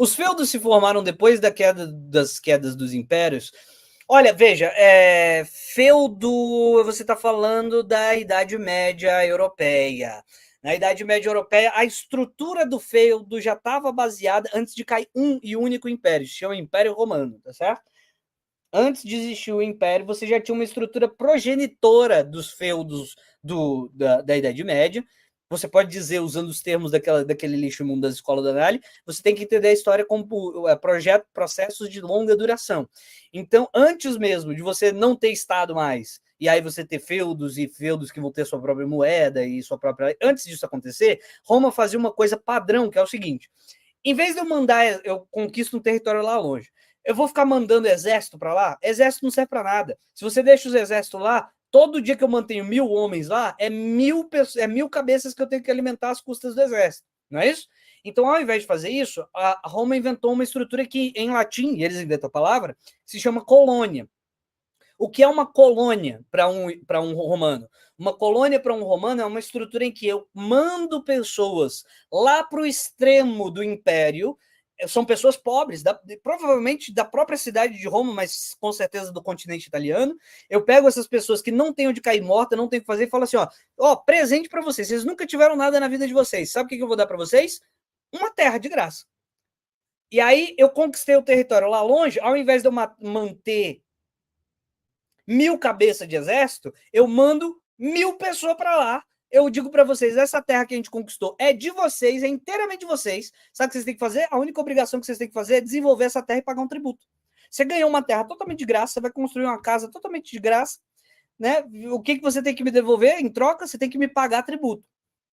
Os feudos se formaram depois das quedas dos impérios. Olha, veja, feudo, você está falando da Idade Média Europeia. Na Idade Média Europeia, a estrutura do feudo já estava baseada antes de cair um e único império, se chama Império Romano, tá certo? Antes de existir o Império, você já tinha uma estrutura progenitora dos feudos da Idade Média. Você pode dizer, usando os termos daquele lixo imundo das escolas da Análise, você tem que entender a história como processos de longa duração. Então, antes mesmo de você não ter Estado mais, e aí você ter feudos e feudos que vão ter sua própria moeda e sua própria... Antes disso acontecer, Roma fazia uma coisa padrão, que é o seguinte: em vez de eu conquisto um território lá longe, eu vou ficar mandando exército para lá? Exército não serve para nada. Se você deixa os exércitos lá, todo dia que eu mantenho 1.000 homens lá, é 1.000 cabeças que eu tenho que alimentar às custas do exército. Não é isso? Então, ao invés de fazer isso, a Roma inventou uma estrutura que, em latim, e eles inventam a palavra, se chama colônia. O que é uma colônia para um romano? Uma colônia para um romano é uma estrutura em que eu mando pessoas lá para o extremo do império. São pessoas pobres, provavelmente da própria cidade de Roma, mas com certeza do continente italiano. Eu pego essas pessoas que não têm onde cair morta, não tem o que fazer, e falo assim: ó, presente para vocês. Vocês nunca tiveram nada na vida de vocês. Sabe o que eu vou dar para vocês? Uma terra de graça. E aí eu conquistei o território lá longe, ao invés de eu manter 1.000 cabeças de exército, eu mando 1.000 pessoas para lá. Eu digo para vocês, essa terra que a gente conquistou é de vocês, é inteiramente de vocês. Sabe o que vocês têm que fazer? A única obrigação que vocês têm que fazer é desenvolver essa terra e pagar um tributo. Você ganhou uma terra totalmente de graça, você vai construir uma casa totalmente de graça, né? O que você tem que me devolver em troca? Você tem que me pagar tributo.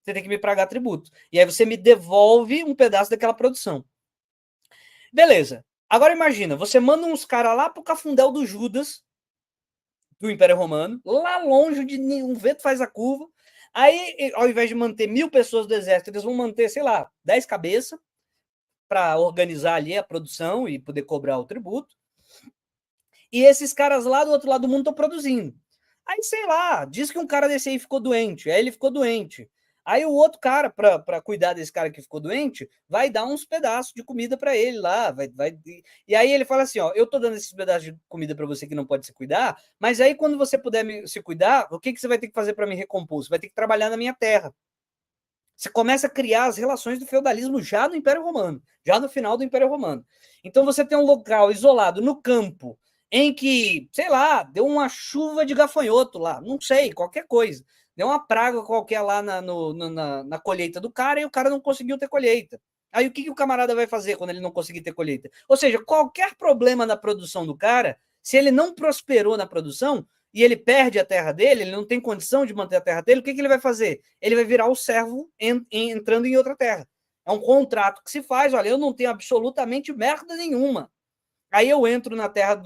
Você tem que me pagar tributo. E aí você me devolve um pedaço daquela produção. Beleza. Agora imagina, você manda uns caras lá pro cafundéu do Judas, do Império Romano, lá longe, onde um vento faz a curva. Aí, ao invés de manter 1.000 pessoas do exército, eles vão manter, sei lá, 10 cabeças para organizar ali a produção e poder cobrar o tributo. E esses caras lá do outro lado do mundo estão produzindo. Aí, sei lá, diz que um cara desse aí ficou doente. Aí ele ficou doente. Aí o outro cara, para cuidar desse cara que ficou doente, vai dar uns pedaços de comida para ele lá. E aí ele fala assim: ó, eu tô dando esses pedaços de comida para você que não pode se cuidar, mas aí quando você puder se cuidar, o que você vai ter que fazer para me recompor? Você vai ter que trabalhar na minha terra. Você começa a criar as relações do feudalismo já no Império Romano, já no final do Império Romano. Então você tem um local isolado no campo, em que, sei lá, deu uma chuva de gafanhoto lá, não sei, qualquer coisa. Deu uma praga qualquer lá na colheita do cara e o cara não conseguiu ter colheita. Aí o que o camarada vai fazer quando ele não conseguir ter colheita? Ou seja, qualquer problema na produção do cara, se ele não prosperou na produção e ele perde a terra dele, ele não tem condição de manter a terra dele, o que ele vai fazer? Ele vai virar o servo entrando em outra terra. É um contrato que se faz: olha, eu não tenho absolutamente merda nenhuma. Aí eu entro na terra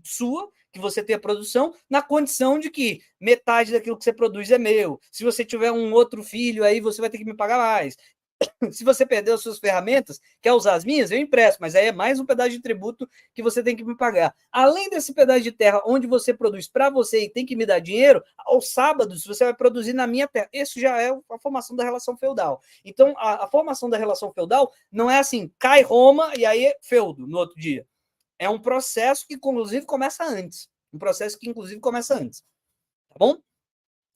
sua, que você tem a produção, na condição de que metade daquilo que você produz é meu. Se você tiver um outro filho, aí você vai ter que me pagar mais. Se você perdeu as suas ferramentas, quer usar as minhas, eu empresto, mas aí é mais um pedaço de tributo que você tem que me pagar. Além desse pedaço de terra onde você produz para você e tem que me dar dinheiro, aos sábados você vai produzir na minha terra. Isso já é a formação da relação feudal. Então, a formação da relação feudal não é assim: cai Roma e aí feudo no outro dia. É um processo que, inclusive, começa antes. Tá bom?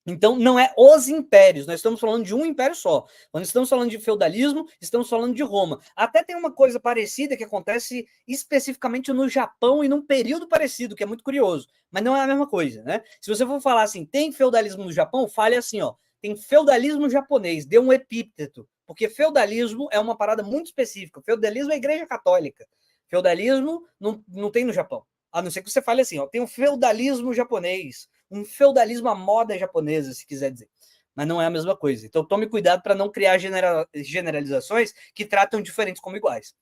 Então, não é os impérios, nós estamos falando de um império só. Quando estamos falando de feudalismo, estamos falando de Roma. Até tem uma coisa parecida que acontece especificamente no Japão e num período parecido, que é muito curioso, mas não é a mesma coisa, né? Se você for falar assim, tem feudalismo no Japão, fale assim, ó, tem feudalismo japonês, dê um epíteto, porque feudalismo é uma parada muito específica. Feudalismo é a Igreja Católica. Feudalismo não tem no Japão. A não ser que você fale assim, ó, tem o feudalismo japonês, um feudalismo à moda japonesa, se quiser dizer. Mas não é a mesma coisa. Então tome cuidado para não criar generalizações que tratam diferentes como iguais.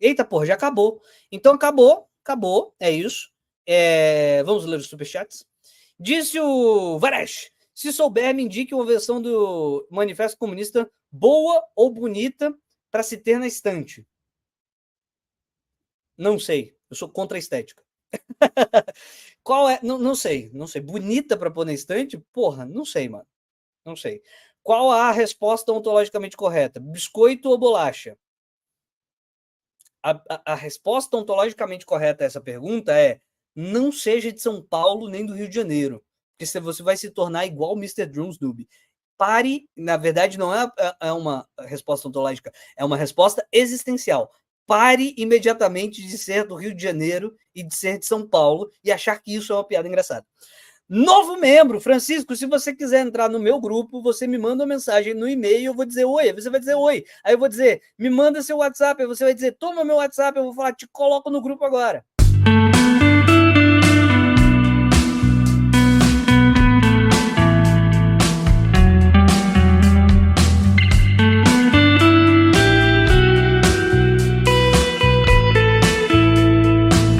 Eita, porra, já acabou. Então acabou, é isso. Vamos ler os superchats. Disse o Varesh: se souber, me indique uma versão do Manifesto Comunista boa ou bonita para se ter na estante. Não sei, eu sou contra a estética. Qual é? Não sei. Bonita para pôr na estante? Porra, não sei, mano. Não sei. Qual a resposta ontologicamente correta? Biscoito ou bolacha? A resposta ontologicamente correta a essa pergunta é: não seja de São Paulo nem do Rio de Janeiro, porque você vai se tornar igual o Mr. Drumsdoob. Pare, na verdade, não é uma resposta ontológica, é uma resposta existencial. Pare imediatamente de ser do Rio de Janeiro e de ser de São Paulo e achar que isso é uma piada engraçada. Novo membro, Francisco, se você quiser entrar no meu grupo, você me manda uma mensagem no e-mail, eu vou dizer oi, você vai dizer oi. Aí eu vou dizer, me manda seu WhatsApp, aí você vai dizer, toma meu WhatsApp, eu vou falar, te coloco no grupo agora.